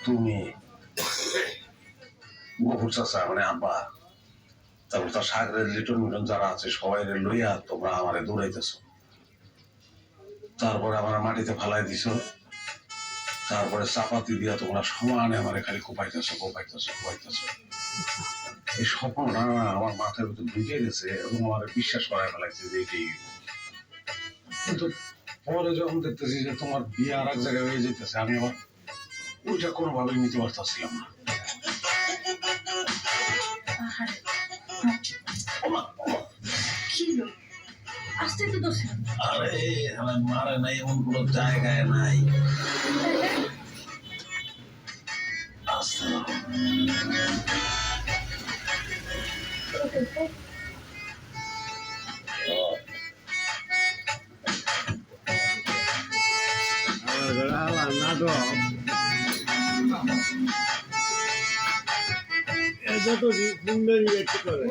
তুমি গফুর চাচা মানে আব্বা, তারপর তার সাগরের লিটন মিটন যারা আছে সবাই লইয়া তোমরা আমারে দৌড়াইতেছো, তারপরে আমার মাটিতে ফালাই দিছ, তারপরে চাপাতি দিয়া তোমরা সমানে আমারে খালি কোপাইতেছো কোপাইতেছো কোপাইতেছো। এই স্বপ্নটা আমার মাথার ভিতরে ঢুকে গেছে এবং আমার বিশ্বাস করায় ফেলাইছে যে এটাই। কিন্তু পরে যখন দেখতেছি যে তোমার বিয়ে আর এক জায়গায় হয়ে যেতেছে, আমি আবার ওইটা কোনোভাবেই নিতে পারতেছিলাম না। আরে আমার মারে নাই এমন কোনো জায়গায় নাই। এটা তো সুন্দরী ব্যক্তি করে